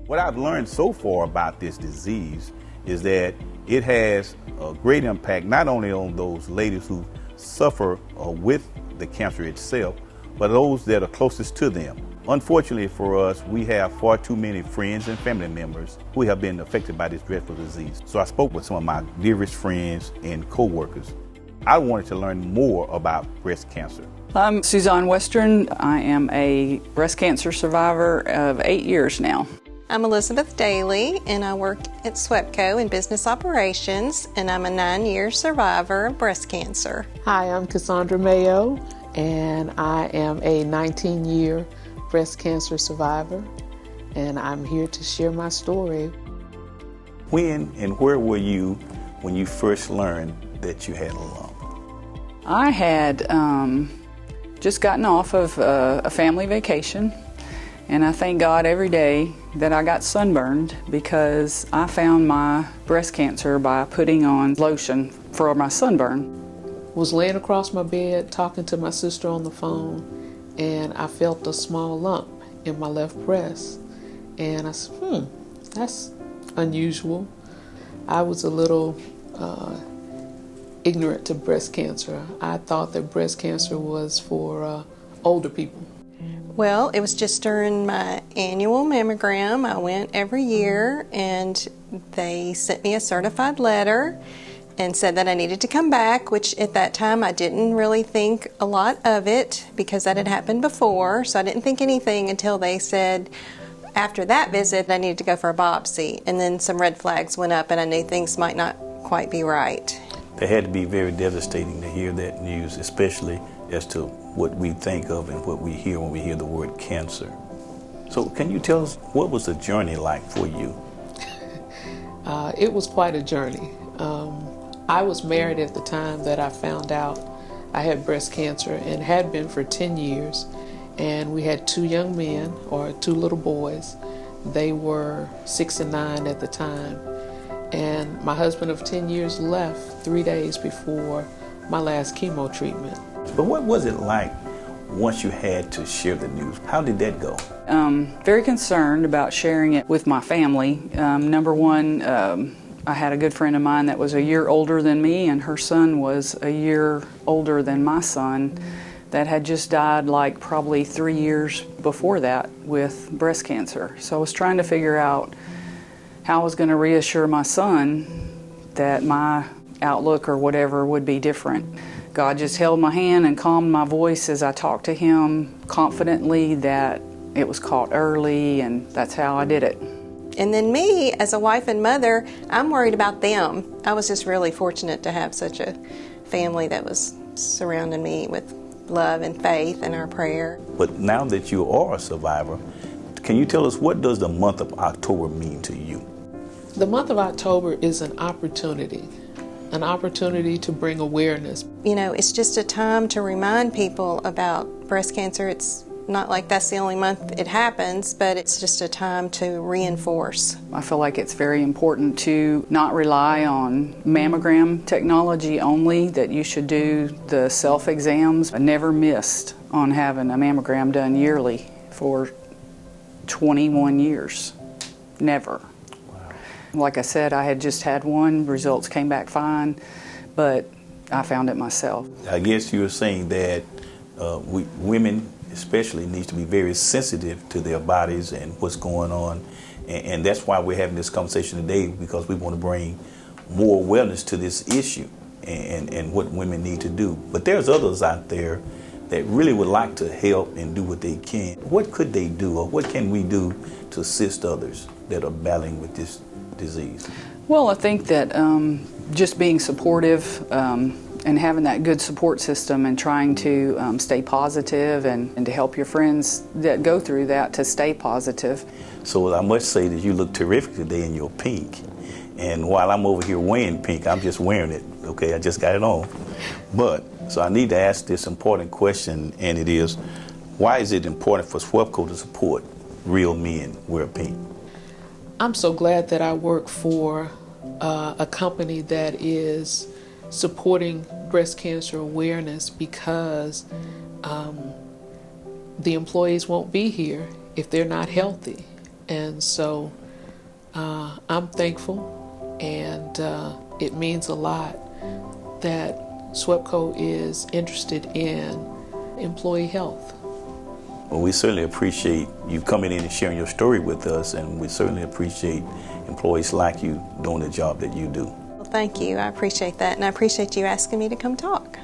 What I've learned so far about this disease is that it has a great impact not only on those ladies who suffer with the cancer itself, but those that are closest to them. Unfortunately for us, we have far too many friends and family members who have been affected by this dreadful disease. So I spoke with some of my dearest friends and coworkers. I wanted to learn more about breast cancer. I'm Suzanne Western. I am a breast cancer survivor of 8 years now. I'm Elizabeth Daly, and I work at SWEPCO in business operations, and I'm a 9-year survivor of breast cancer. Hi, I'm Cassandra Mayo, and I am a 19-year breast cancer survivor, and I'm here to share my story. When and where were you when you first learned that you had a lump? I had just gotten off of a family vacation, and I thank God every day that I got sunburned because I found my breast cancer by putting on lotion for my sunburn. Was laying across my bed talking to my sister on the phone, and I felt a small lump in my left breast. And I said, that's unusual. I was a little ignorant to breast cancer. I thought that breast cancer was for older people. Well, it was just during my annual mammogram. I went every year, and they sent me a certified letter and said that I needed to come back, which at that time I didn't really think a lot of it because that had happened before, so I didn't think anything until they said after that visit I needed to go for a biopsy, and then some red flags went up and I knew things might not quite be right. It had to be very devastating to hear that news, especially as to what we think of and what we hear when we hear the word cancer. So can you tell us, what was the journey like for you? It was quite a journey. I was married at the time that I found out I had breast cancer and had been for 10 years. And we had 2 young men, or 2 little boys. They were 6 and 9 at the time. And my husband of 10 years left 3 days before my last chemo treatment. But what was it like once you had to share the news? How did that go? Very concerned about sharing it with my family. Number one, I had a good friend of mine that was a year older than me, and her son was a year older than my son that had just died like probably 3 years before that with breast cancer. So I was trying to figure out how I was going to reassure my son that my outlook or whatever would be different. God just held my hand and calmed my voice as I talked to him confidently that it was caught early, and that's how I did it. And then me, as a wife and mother, I'm worried about them. I was just really fortunate to have such a family that was surrounding me with love and faith and our prayer. But now that you are a survivor, can you tell us, what does the month of October mean to you? The month of October is an opportunity to bring awareness. You know, it's just a time to remind people about breast cancer. It's not like that's the only month it happens, but it's just a time to reinforce. I feel like it's very important to not rely on mammogram technology only, that you should do the self-exams. I never missed on having a mammogram done yearly for 21 years. Never. Wow. Like I said, I had just had one, results came back fine, but I found it myself. I guess you were saying that women especially needs to be very sensitive to their bodies and what's going on, and that's why we're having this conversation today, because we want to bring more awareness to this issue and what women need to do. But there's others out there that really would like to help and do what they can. What could they do, or what can we do to assist others that are battling with this disease? Well, I think that just being supportive and having that good support system and trying to stay positive and to help your friends that go through that to stay positive. So I must say that you look terrific today in your pink. And while I'm over here wearing pink, I'm just wearing it. Okay, I just got it on. But, so I need to ask this important question, and it is, why is it important for SWEPCO to support real men wear pink? I'm so glad that I work for a company that is supporting breast cancer awareness, because the employees won't be here if they're not healthy. And so I'm thankful, and it means a lot that SWEPCO is interested in employee health. Well, we certainly appreciate you coming in and sharing your story with us, and we certainly appreciate employees like you doing the job that you do. Well, thank you. I appreciate that, and I appreciate you asking me to come talk.